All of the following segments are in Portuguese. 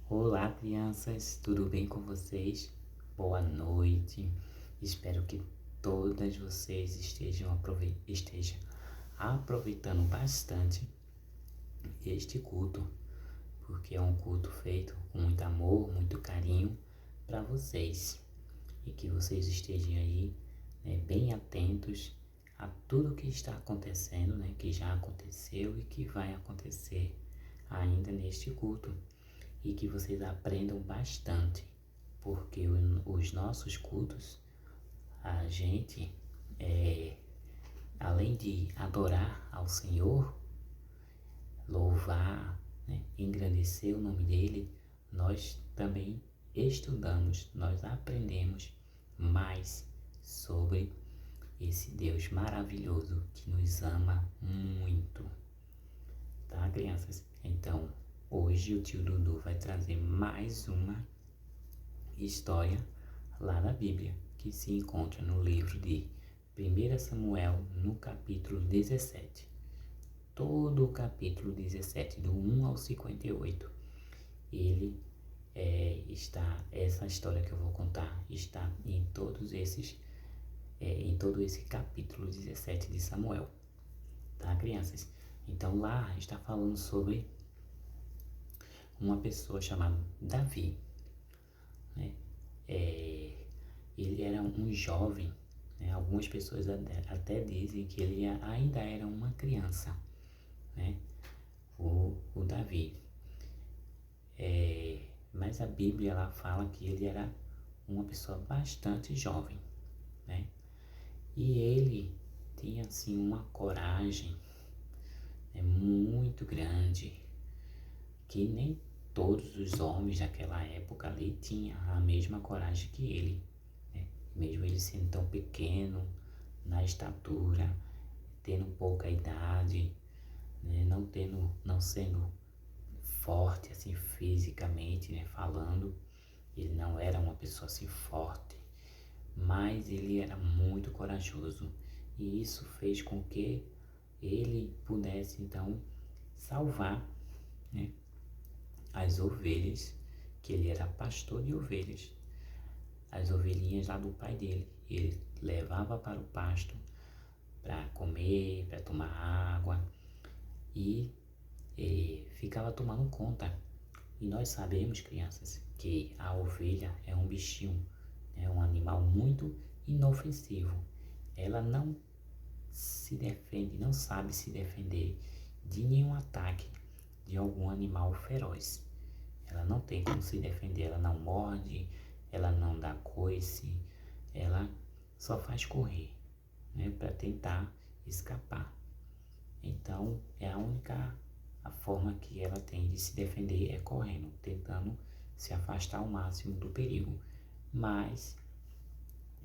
Olá, crianças, tudo bem com vocês? Boa noite. Espero que todas vocês estejam aproveitando bastante este culto, porque é um culto feito com muito amor, muito carinho para vocês e que vocês estejam aí, bem atentos a tudo que está acontecendo, que já aconteceu e que vai acontecer ainda neste culto. E que vocês aprendam bastante, porque os nossos cultos, a gente, além de adorar ao Senhor, louvar, engrandecer o nome dEle, nós também estudamos, nós aprendemos mais sobre esse Deus maravilhoso que nos ama muito, tá, crianças? Então, hoje o tio Dudu vai trazer mais uma história lá da Bíblia, que se encontra no livro de 1 Samuel, no capítulo 17. Todo o capítulo 17, do 1 ao 58, ele essa história que eu vou contar está em em todo esse capítulo 17 de Samuel, tá, crianças? Então lá está falando sobre uma pessoa chamada Davi, né? Ele era um jovem, né? Algumas pessoas até dizem que ele ainda era uma criança, né? O Davi. Mas a Bíblia ela fala que ele era uma pessoa bastante jovem, né? E ele tinha assim uma coragem, muito grande, que nem todos os homens daquela época ali tinham a mesma coragem que ele, né? Mesmo ele sendo tão pequeno na estatura, tendo pouca idade, né? Não sendo forte assim fisicamente, né? Falando, ele não era uma pessoa assim forte, mas ele era muito corajoso e isso fez com que ele pudesse então salvar, né, as ovelhas, que ele era pastor de ovelhas, as ovelhinhas lá do pai dele. Ele levava para o pasto para comer, para tomar água e ficava tomando conta. E nós sabemos, crianças, que a ovelha é um bichinho, é um animal muito inofensivo. Ela não se defende, não sabe se defender de nenhum ataque de algum animal feroz. Ela não tem como se defender, ela não morde, ela não dá coice, ela só faz correr, né, para tentar escapar. Então, a forma que ela tem de se defender é correndo, tentando se afastar ao máximo do perigo. Mas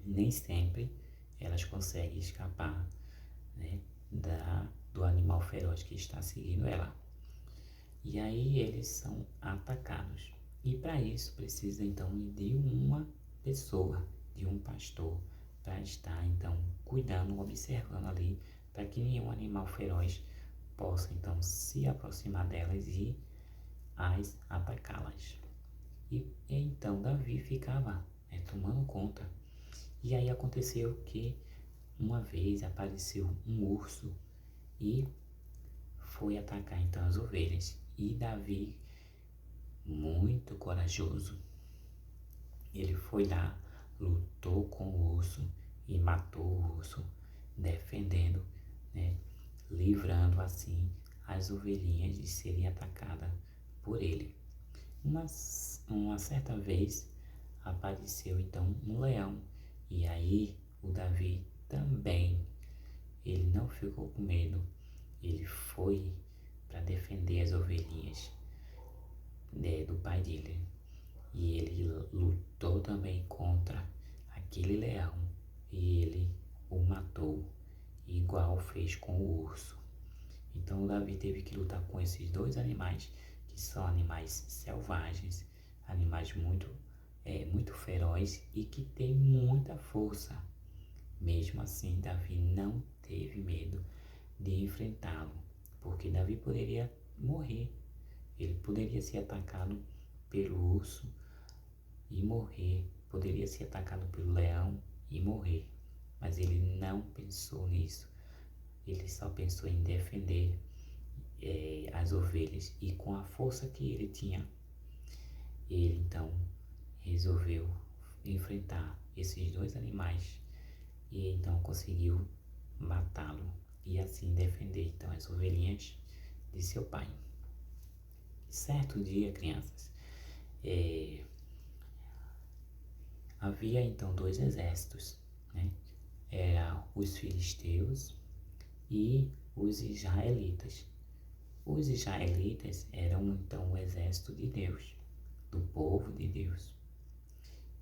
nem sempre elas conseguem escapar, né, do animal feroz que está seguindo ela. E aí eles são atacados. E para isso precisa então de uma pessoa, de um pastor, para estar então cuidando, observando ali, para que nenhum animal feroz possa então se aproximar delas e as atacá-las. E então Davi ficava, tomando conta. E aí aconteceu que uma vez apareceu um urso e foi atacar então as ovelhas. E Davi, muito corajoso, ele foi lá, lutou com o urso e matou o urso, defendendo, né, livrando assim as ovelhinhas de serem atacadas por ele. Uma certa vez apareceu então um leão, e aí o Davi também, ele não ficou com medo, ele foi para defender as ovelhinhas, né, do pai dele. E ele lutou também contra aquele leão e ele o matou, igual fez com o urso. Então Davi teve que lutar com esses dois animais, que são animais selvagens, animais muito ferozes e que têm muita força. Mesmo assim, Davi não teve medo de enfrentá-lo, porque Davi poderia morrer, ele poderia ser atacado pelo urso e morrer, poderia ser atacado pelo leão e morrer, mas ele não pensou nisso. Ele só pensou em defender as ovelhas, e com a força que ele tinha, ele então resolveu enfrentar esses dois animais e então conseguiu matá-lo e assim defender então as ovelhinhas de seu pai. Certo dia, crianças, havia então dois exércitos, né? Era os filisteus e os israelitas. Os israelitas eram então o exército de Deus, do povo de Deus.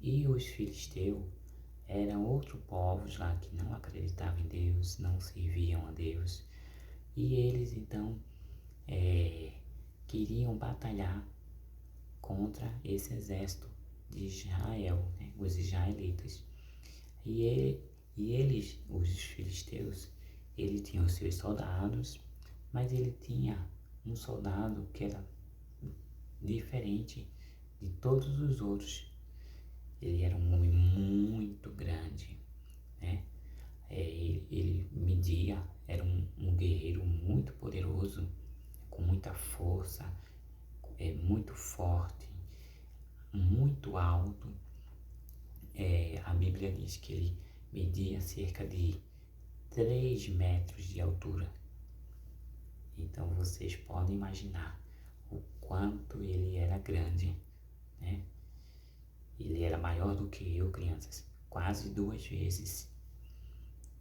E os filisteus eram outros povos lá que não acreditavam em Deus, não serviam a Deus. E eles então queriam batalhar contra esse exército de Israel, né? Os israelitas. E eles, os filisteus, ele tinha os seus soldados, mas ele tinha um soldado que era diferente de todos os outros. Ele era um homem muito grande, né? Ele media, era um guerreiro muito poderoso, com muita força, muito forte, muito alto. A Bíblia diz que ele media cerca de 3 metros de altura. Então vocês podem imaginar o quanto ele era grande, né? Ele era maior do que eu, crianças, quase 2 vezes,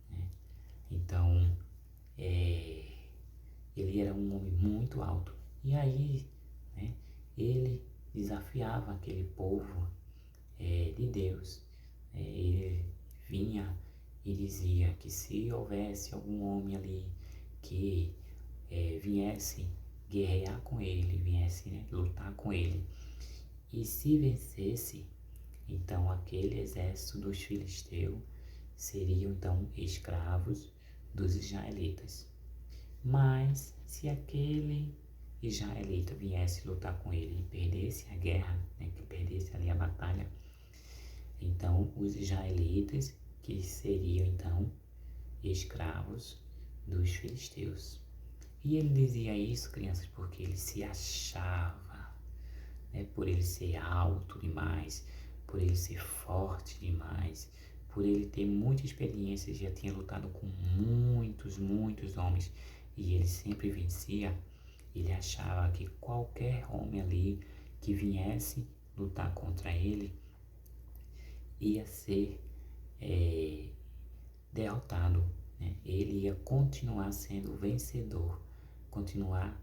né? Então, ele era um homem muito alto. E aí, né, ele desafiava aquele povo de Deus. Ele vinha e dizia que se houvesse algum homem ali que viesse guerrear com ele, viesse, né, lutar com ele, e se vencesse, então aquele exército dos filisteus seriam então escravos dos israelitas. Mas se aquele israelita viesse lutar com ele e perdesse a guerra, né, que perdesse ali a batalha, então os israelitas que seriam então escravos dos filisteus. E ele dizia isso, crianças, porque ele se achava, né, por ele ser alto demais, por ele ser forte demais, por ele ter muita experiência, já tinha lutado com muitos homens e ele sempre vencia. Ele achava que qualquer homem ali que viesse lutar contra ele ia ser derrotado, né? Ele ia continuar sendo vencedor, continuar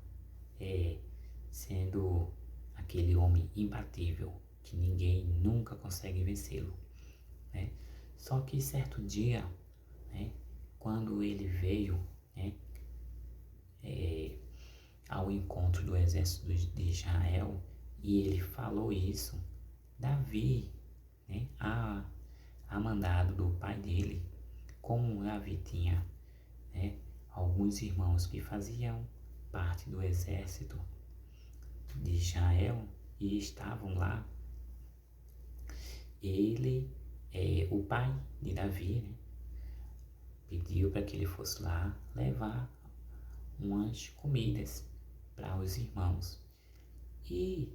sendo aquele homem imbatível, que ninguém nunca consegue vencê-lo, né? Só que certo dia, né, quando ele veio, né, ao encontro do exército de Israel, e ele falou isso, Davi, né, a mandado do pai dele, como Davi tinha, né, alguns irmãos que faziam parte do exército de Israel e estavam lá, ele, o pai de Davi, né, pediu para que ele fosse lá levar umas comidas para os irmãos. E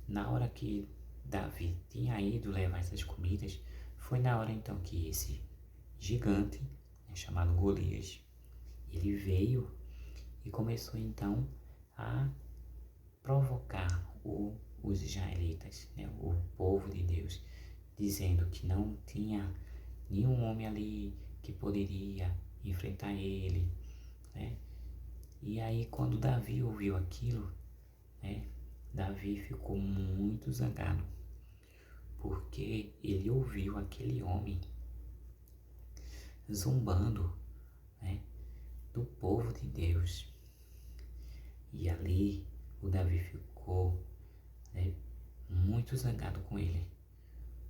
na hora que Davi tinha ido levar essas comidas, foi na hora então que esse gigante, né, chamado Golias, ele veio e começou então a provocar os israelitas, né, o povo de Deus, dizendo que não tinha nenhum homem ali que poderia enfrentar ele, né? E aí quando Davi ouviu aquilo, né, Davi ficou muito zangado, porque ele ouviu aquele homem zombando, né, do povo de Deus. E ali o Davi ficou, né, muito zangado com ele,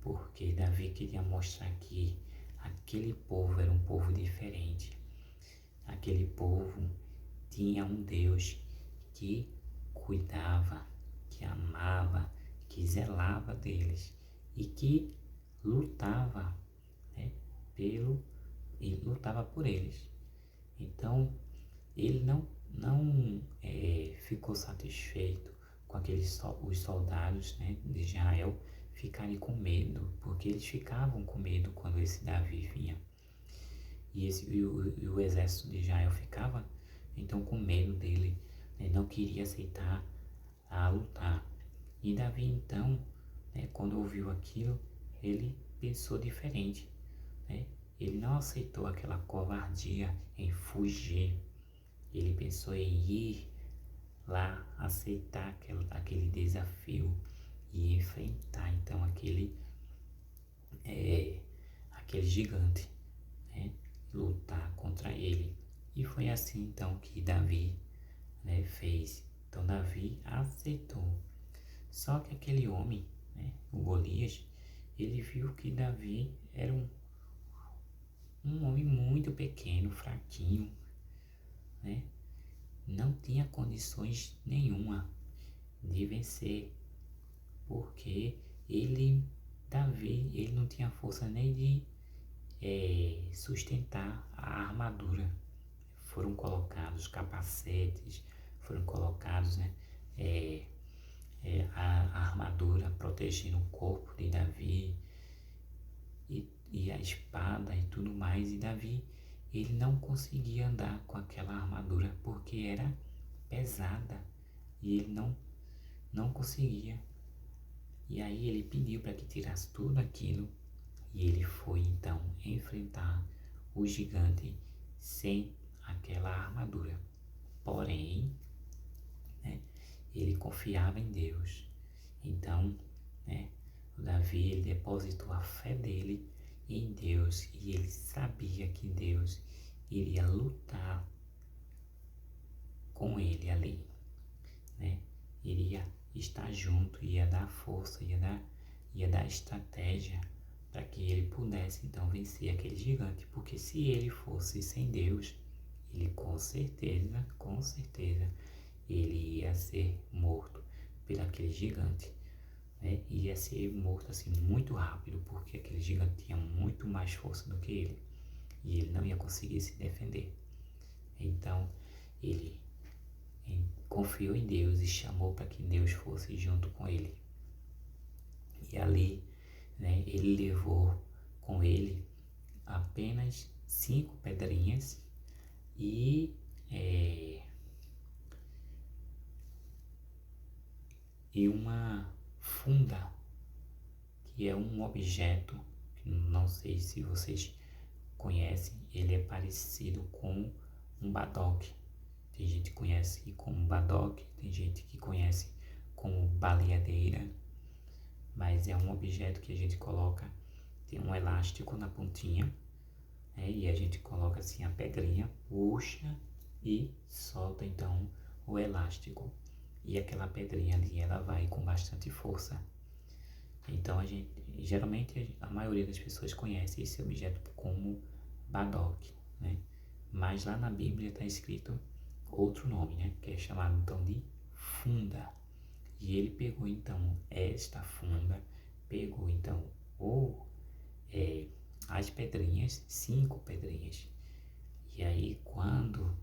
porque Davi queria mostrar que aquele povo era um povo diferente. Aquele povo tinha um Deus que cuidava, que amava, que zelava deles e que lutava, né, e lutava por eles. Então, ele não ficou satisfeito com os soldados, né, de Israel ficarem com medo, porque eles ficavam com medo quando esse Davi vinha. E o exército de Israel ficava então com medo dele, né, não queria aceitar a lutar. E Davi então, né, quando ouviu aquilo, ele pensou diferente, né? Ele não aceitou aquela covardia em fugir. Ele pensou em ir lá, aceitar aquele desafio e enfrentar então aquele gigante, né? Lutar contra ele. E foi assim então que Davi, né, fez. Então Davi aceitou. Só que aquele homem, né, o Golias, ele viu que Davi era um homem muito pequeno, fraquinho, né? Não tinha condições nenhuma de vencer, porque Davi, ele não tinha força nem de sustentar a armadura. Foram colocados capacetes, foram colocados, né, a armadura protegendo o corpo de Davi e a espada e tudo mais. E Davi, ele não conseguia andar com aquela armadura porque era pesada e ele não conseguia. E aí ele pediu para que tirasse tudo aquilo e ele foi então enfrentar o gigante sem aquela armadura. Porém, né, ele confiava em Deus. Então, né, o Davi, ele depositou a fé dele em Deus e ele sabia que Deus iria lutar com ele ali, né? Iria estar junto, ia dar força, ia dar estratégia para que ele pudesse então vencer aquele gigante, porque se ele fosse sem Deus, ele com certeza, ele ia ser morto por aquele gigante, né? Ia ser morto assim muito rápido, porque aquele gigante tinha muito mais força do que ele e ele não ia conseguir se defender. Então ele confiou em Deus e chamou para que Deus fosse junto com ele. E ali, né, ele levou com ele apenas 5 pedrinhas e uma funda, que é um objeto, que não sei se vocês conhecem, ele é parecido com um badoque. Tem gente que conhece como badoque, tem gente que conhece como baleadeira, mas é um objeto que a gente coloca, tem um elástico na pontinha, né, e a gente coloca assim a pedrinha, puxa e solta então o elástico. E aquela pedrinha ali, ela vai com bastante força. Então geralmente a maioria das pessoas conhece esse objeto como badoque, né? Mas lá na Bíblia está escrito outro nome, né? Que é chamado então de funda. E ele pegou então esta funda, pegou então as pedrinhas, 5 pedrinhas. E aí quando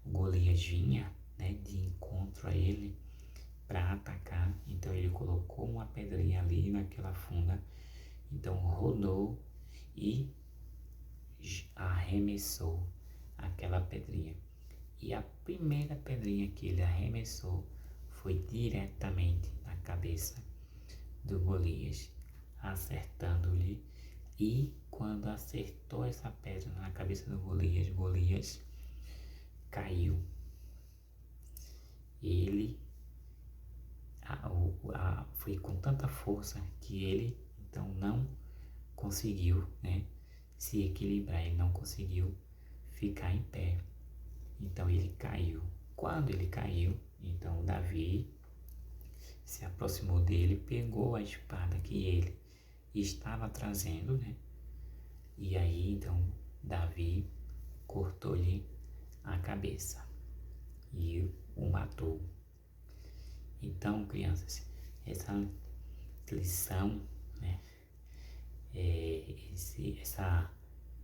o Golias vinha, né, de encontro a ele para atacar, então ele colocou uma pedrinha ali naquela funda, então rodou e arremessou aquela pedrinha. E a primeira pedrinha que ele arremessou foi diretamente na cabeça do Golias, acertando-lhe. E quando acertou essa pedra na cabeça do Golias, Golias caiu. Ele foi com tanta força que ele então não conseguiu, né, se equilibrar, ele não conseguiu ficar em pé. Então ele caiu. Quando ele caiu, então Davi se aproximou dele, pegou a espada que ele estava trazendo, né? E aí então Davi cortou-lhe a cabeça e o matou. Então, crianças, lição, né? Essa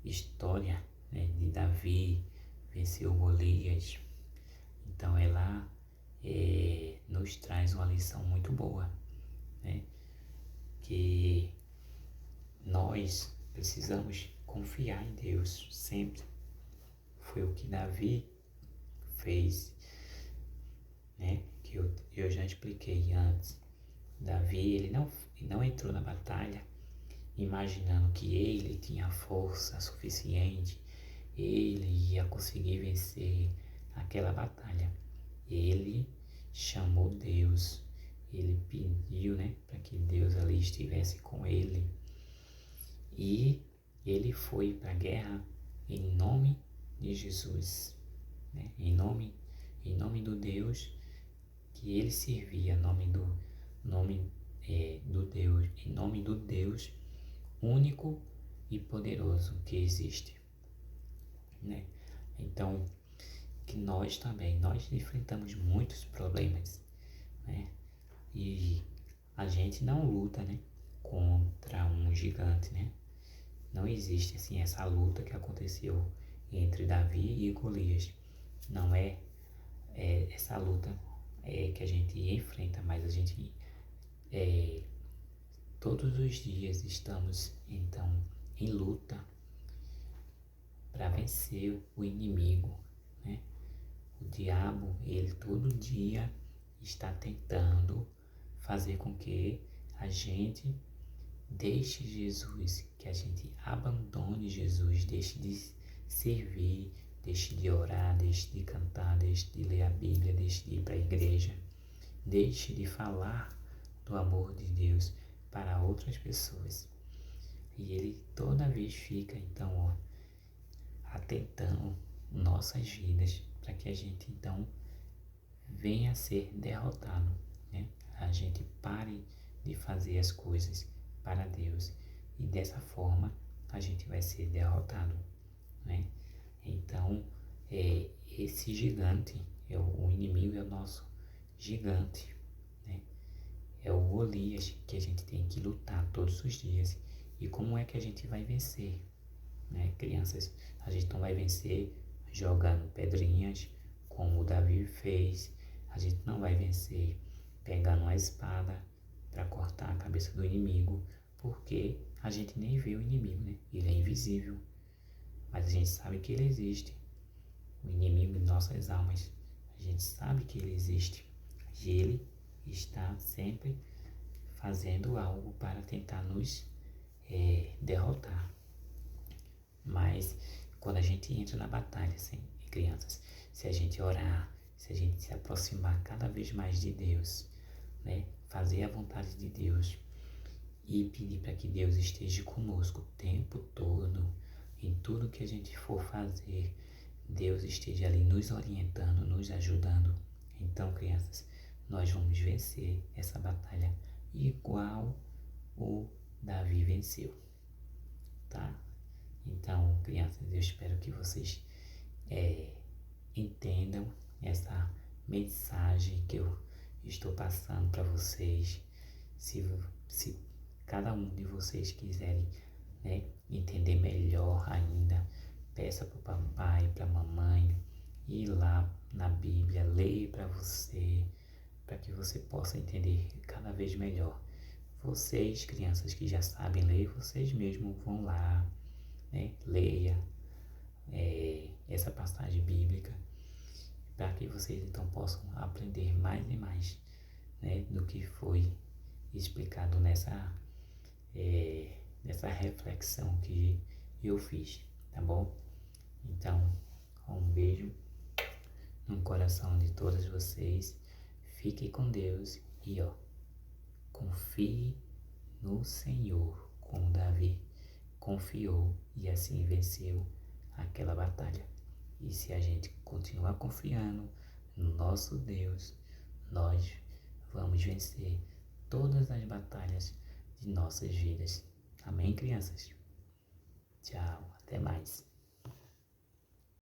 história, né, de Davi venceu Golias. Então ela nos traz uma lição muito boa, né? Que nós precisamos confiar em Deus sempre. Foi o que Davi fez, né? Que eu já expliquei antes. Davi, ele não entrou na batalha imaginando que ele tinha força suficiente, ele ia conseguir vencer aquela batalha. Ele chamou Deus, ele pediu, né, para que Deus ali estivesse com ele. E ele foi para a guerra em nome de Jesus, né? Em nome do Deus que ele servia, em nome do Deus único e poderoso que existe, né? Então, que nós também, nós enfrentamos muitos problemas, né? E a gente não luta, né, contra um gigante, né? Não existe assim essa luta que aconteceu entre Davi e Golias. Não é essa luta que a gente enfrenta, mas a gente todos os dias estamos então em luta para vencer o inimigo, né? O diabo, ele todo dia está tentando fazer com que a gente deixe Jesus, que a gente abandone Jesus, deixe de servir, deixe de orar, deixe de cantar, deixe de ler a Bíblia, deixe de ir para a igreja, deixe de falar do amor de Deus para outras pessoas. E ele toda vez fica então atentando nossas vidas para que a gente então venha a ser derrotado, né? A gente pare de fazer as coisas para Deus e dessa forma a gente vai ser derrotado, né? Então esse gigante, o inimigo é o nosso gigante, né? É o Golias que a gente tem que lutar todos os dias. E como é que a gente vai vencer, né, crianças? A gente não vai vencer jogando pedrinhas, como o Davi fez. A gente não vai vencer pegando uma espada para cortar a cabeça do inimigo, porque a gente nem vê o inimigo, né? Ele é invisível, mas a gente sabe que ele existe. O inimigo de nossas almas, a gente sabe que ele existe. E ele está sempre fazendo algo para tentar nos derrotar. Mas quando a gente entra na batalha, assim, crianças, se a gente orar, se a gente se aproximar cada vez mais de Deus, né, fazer a vontade de Deus e pedir para que Deus esteja conosco o tempo todo, em tudo que a gente for fazer, Deus esteja ali nos orientando, nos ajudando. Então, crianças, nós vamos vencer essa batalha igual o Davi venceu, tá? Então, crianças, eu espero que vocês entendam essa mensagem que eu estou passando para vocês. Se cada um de vocês quiserem, né, entender melhor ainda, peça para o papai, para a mamãe, ir lá na Bíblia, ler para você, para que você possa entender cada vez melhor. Vocês, crianças que já sabem ler, vocês mesmos vão lá, né, leia essa passagem bíblica, para que vocês então possam aprender mais e mais, né, do que foi explicado nessa reflexão que eu fiz, tá bom? Então, um beijo no coração de todas vocês, fiquem com Deus e confie no Senhor, como Davi confiou e assim venceu aquela batalha. E se a gente continuar confiando no nosso Deus, nós vamos vencer todas as batalhas de nossas vidas. Amém, crianças? Tchau, até mais.